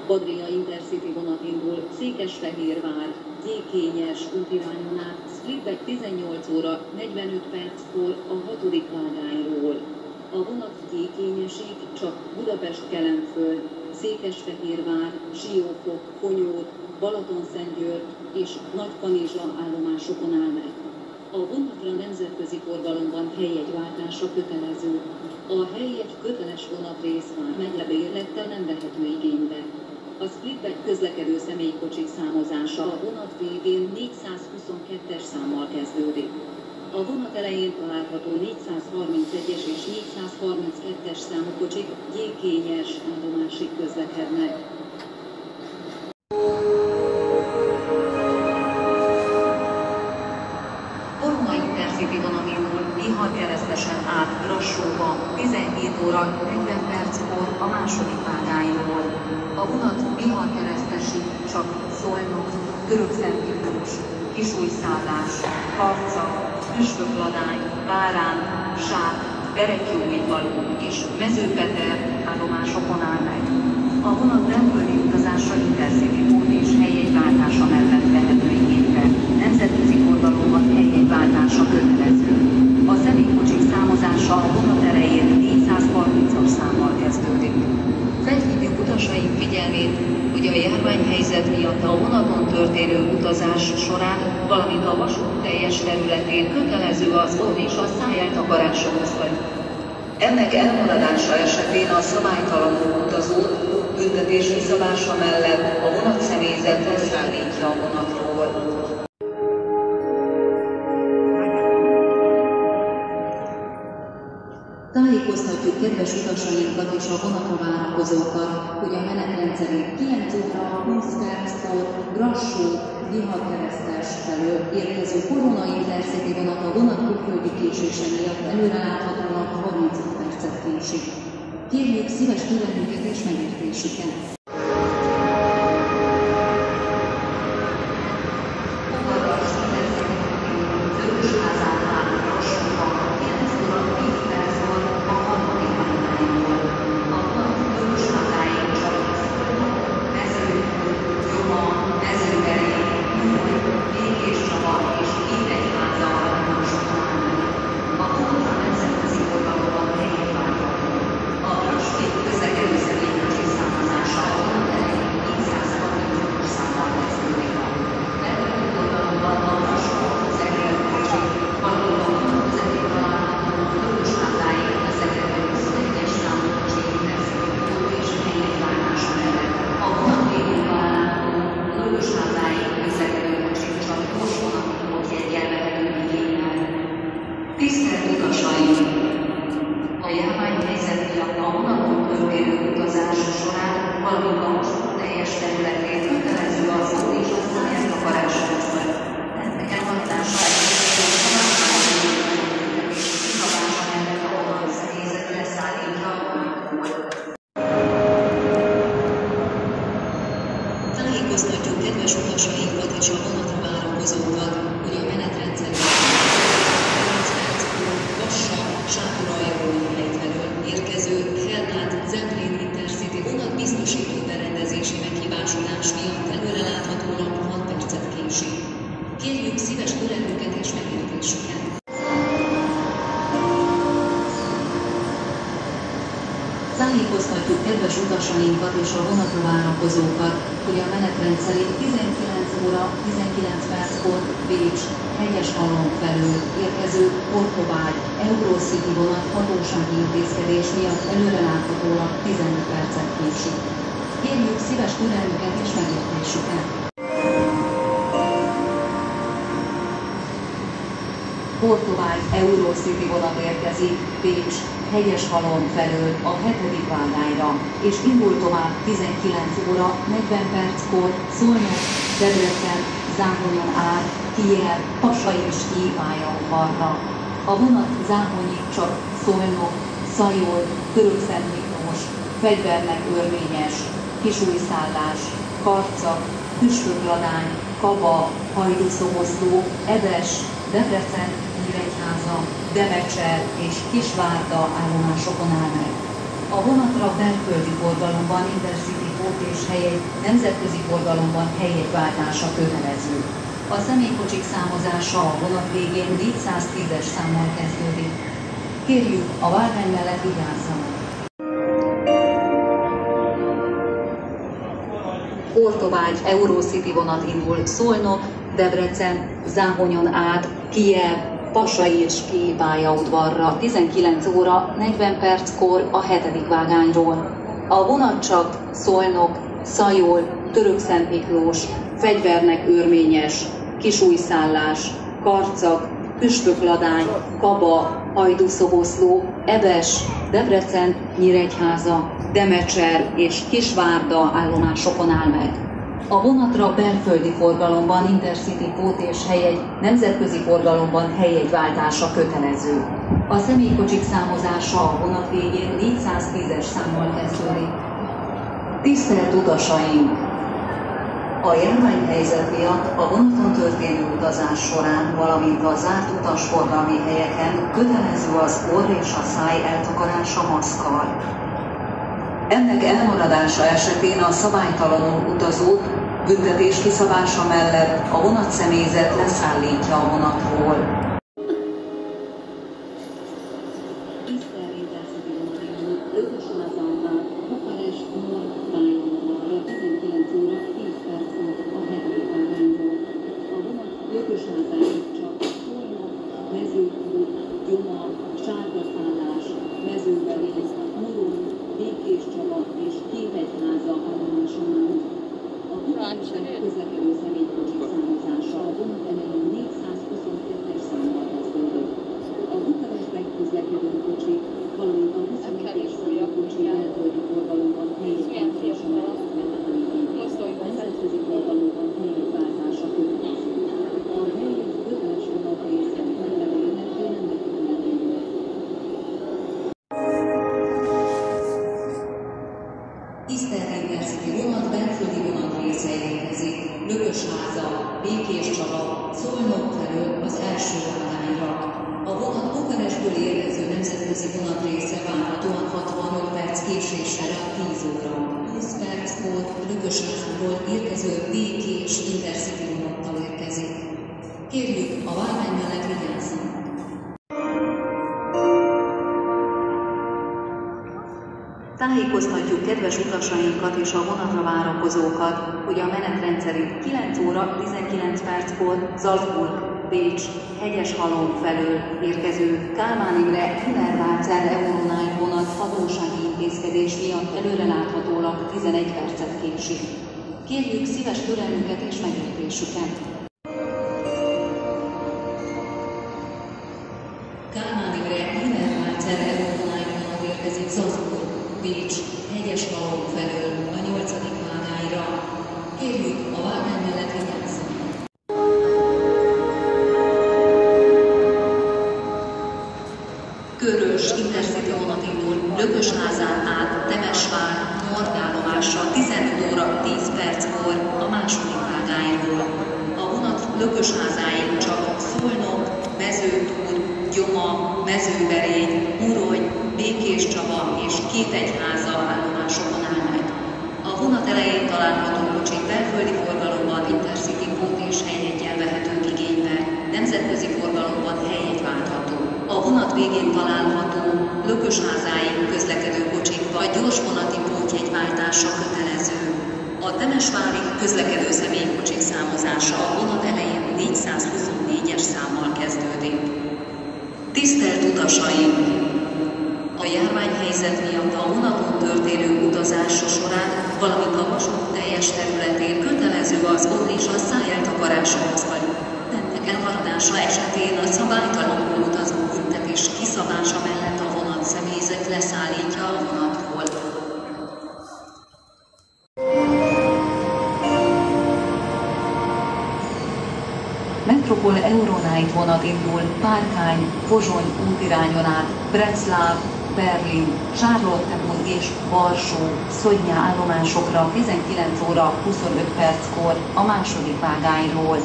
Adria Intercity vonat indul Székesfehérvár, Gyékényes útirányon át Splitbe 18 óra 45 perckor a 6. vágányról. A vonat Gyékényesig csak Budapest-Kelenföld, Székesfehérvár, Siófok, Konyód, Balatonszentgyörgy és Nagykanizsa állomásokon áll meg. A vonatra nemzetközi forgalomban helyjegyváltása kötelező. A helyjegy köteles vonatrész már megybérlettel nem vehető igénybe. A Splitbe közlekedő személykocsik számozása a vonat végén 422-es számmal kezdődik. A vonat elején található 431-es és 432-es számú kocsik Gyékényes állomásig közlekednek. Korona Intercity vonat indul Bihar-Keresztesen át Brassóba 17 óra 40 perckor a 2. vágányról. A vonat Bihar-Keresztesig csak Szolnok, Törökszentmiklós, Kisújszállás, Karca, Püspökladány, Bárán, Sák, Beretyóújfalu és Mezőpeter állomásokon áll meg. A vonat rendkívüli utazása Intercity kód és helyjegyváltása mellett vehető igénybe. Nemzetközi forgalomban helyjegyváltása kötelező. A személykocsik számozása a vonat elején 430-as számmal kezdődik. Felhívjuk utasaink figyelmét, hogy a járványhelyzet miatt a vonaton történő utazás során, valamint a vasút teljes területén kötelező az orr és a szájeltakarásra osztani. Ennek elmaradása esetén a szabálytalanul utazó büntetés kiszabása mellett a vonatszemélyzet leszállítja a vonatról. Tájékoztatjuk kedves utasainkat és a vonatra várakozókat, hogy a menetrend szerint 9 óra 20 perckor Brassó, Bihar-Keresztes felől érkező Korona Intercity vonat a vonat külföldi késése miatt előreláthatólag 35 percet késik. Kérjük szíves türelmüket és megértésüket! Tájékoztatjuk kedves utasainkat és a vonatra várakozókat, hogy a menetrend szerint 9 perckor Kassa, Sátoraljaújhely felől érkező Hellát Zemplén Intercity vonat biztosító berendezési meghibásodás miatt előreláthatólag 6 percet késik. Kérjük szíves türelmüket és megértésüket! Tájékoztatjuk kedves utasainkat és a vonatra várakozókat, hogy a menetrend szerint 19 óra 19 perckor Bécs, Hegyeshalom felől érkező Portovágy, Eurocity vonat hatósági intézkedés miatt előreláthatólag 15 percet késik. Kérjük szíves türelmüket és megértésüket! Portovágy Eurocity vonat érkezik Bécs, Hegyeshalom felől a 7. vágányra, és indul tovább 19 óra 40 perckor Szolnok, Debrecen, Záhonyon át, Kijev, Kassa és Kíj pályaudvarra. A vonat Záhonyig csak Szolnok, Szajol, Törökszentmiklós, Fegyvernek-Örményes, Kisújszállás, Karca, Püspökladány, Kaba, Hajdúszoboszló, Eves, Debrecen, Nyíregyháza, Devecser és Kisvárda állomásokon áll meg. A vonatra belföldi forgalomban Intercity pót és helyegy nemzetközi forgalomban helyjegyváltása kötelező. A személykocsik számozása a vonat végén 410-es számmal kezdődik. Kérjük, a várvány mellett vigyázzanak! Ortovágy Eurocity vonat indul Szolnok, Debrecen, Záhonyon át, Kijev, Passai és Kijev pályaudvarra 19 óra 40 perckor a 7. vágányról. A vonat csak Szolnok, Szajol, Törökszentmiklós, Fegyvernek Őrményes, Kisújszállás, Karcag, Püspökladány, Kaba, Hajdúszoboszló, Eves, Debrecen, Nyíregyháza, Demecser és Kisvárda állomásokon áll meg. A vonatra belföldi forgalomban Intercity pót és helyegy, nemzetközi forgalomban helyjegyváltása kötelező. A személykocsik számozása a vonat végén 410-es számmal kezdődik. Tisztelt utasaink! A járványhelyzet miatt a vonaton történő utazás során, valamint a zárt utasforgalmi helyeken kötelező az orr és a száj eltakarása maszkkal. Ennek elmaradása esetén a szabálytalanul utazót büntetés kiszabása mellett a vonatszemélyzet leszállítja a vonatról. Közlekedő személykocsik számozása a vonat elején 422-es számmal kezdődik. A Bukarestben közlekedő kocsik, valamint a 21-es kocsi belföldi forgalomban helyjegyváltása nemzetközi forgalomban helyjegyváltása kötelező. A helyjegy köteles vonatrészek megfelelőnek nem megfelelőnek. Tisztelt Intercity vonat belföldi vonatrésze érkezik Lökösháza, Békéscsaba, Szolnok felől az első vágányra. A vonat Bukarestből érkező nemzetközi vonatrésze várhatóan 65 perc késéssel 10 óra. 20 perc volt Lökösházából érkező Békés Intercity vonattal érkezik. Kérjük, a várvány mellett vigyázzon! Tájékoztatjuk kedves utasainkat és a vonatra várakozókat, hogy a menetrend szerint 9 óra 19 perckor Salzburg, Bécs, Hegyeshalom felől érkező Kálmán Imre Hünervácel Euronight vonat hatósági intézkedés miatt előreláthatólag 11 percet késik. Kérjük szíves türelmüket és megértésüket! Kálmán Imre Hünervácel Euronight vonat érkezik Salzburg, Bécs, Hegyeshalom felől a 8. vágányra. Kérjük, a vágány mellett vigyázzon! Körös Intercity vonat indul Lökösházán át Temesvár, Nord-állomással 15 óra 10 perckor a második vágányról. A vonat Lökösházáig csak Szolnok, Mezőtúr, Gyoma, Mezőberény, Murony, Békéscsaba és Kétegyháza állomásokon áll meg. A vonat elején található kocsik belföldi forgalomban Intercity pót és helyjeggyel vehetők igénybe, nemzetközi forgalomban helyjegyváltható. A vonat végén található Lökösházáig közlekedő kocsik vagy gyorsvonati pótjegyváltása kötelező. A Temesvárig közlekedő személykocsik számozása a vonat elején 424-es számmal kezdődik. Tisztelt utasaink! A járványhelyzet miatt a vonaton történő utazása során, valamint a vasút teljes területén kötelező az orr és a száj eltakarása maszkkal. Ennek elmaradása esetén a szabálytalanul utazó büntetés kiszabása mellett a vonat személyzet leszállítja a vonatról. Metropol Euronight vonat indul Párkány, Pozsony útirányon át Breclav, Berlin, Charlottenburg és Varsó, Szodnya állomásokra 19 óra 25 perckor a második vágányról.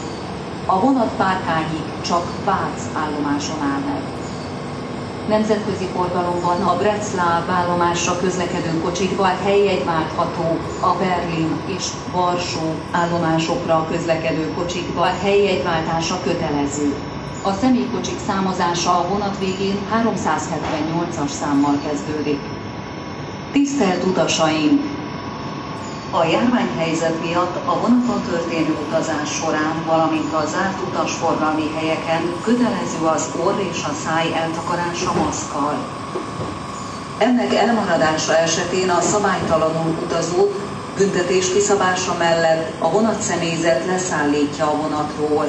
A vonat Párkányig csak Vác állomáson áll meg. Nemzetközi forgalomban a Břeclav állomásra közlekedő kocsikban helyjegy váltható, a Berlin és Varsó állomásokra közlekedő kocsikban helyjegyváltása kötelező. A személykocsik számozása a vonat végén 378-as számmal kezdődik. Tisztelt utasaink! A járványhelyzet miatt a vonaton történő utazás során, valamint a zárt utasforgalmi helyeken kötelező az orr és a száj eltakarása maszkkal. Ennek elmaradása esetén a szabálytalanul utazót büntetés kiszabása mellett a vonatszemélyzet leszállítja a vonatról.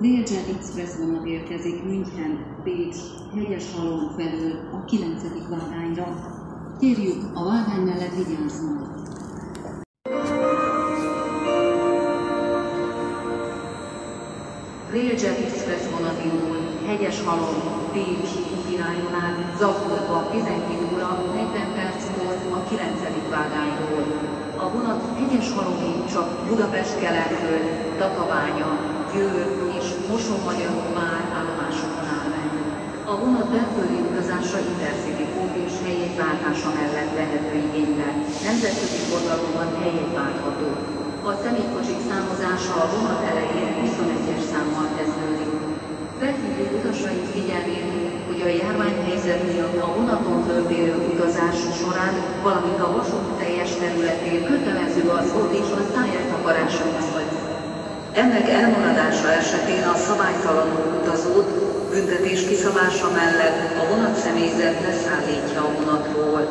Railjet Express vonat érkezik München, Pécs, Hegyeshalom felől a 9. vágányra. Kérjük, a vágány mellett vigyázzanak! Railjet Express vonat indul Hegyeshalom, Pécs irányon át Zagrebba 12 óra 40 perckor a 9. vágányról. A vonat Hegyeshalomig csak Budapest keletről, Tatabánya, Győr és Mosonmagyaróvár állomásokon áll meg. A vonat belföldi utazása Intercity kód és helyjegyváltása mellett vehető igénybe. Nemzetközi forgalomban helyjegyváltható. A személykocsik számozása a vonat elején 21-es számmal kezdődik. Felhívjuk utasaink figyelmét, hogy a járványhelyzet miatt a vonaton történő utazás során, valamint a vasút teljes területén kötelező az orr és a száj eltakarása maszk. Ennek elmaradása esetén a szabálytalanul utazót büntetés kiszabása mellett a vonatszemélyzet leszállítja a vonatról.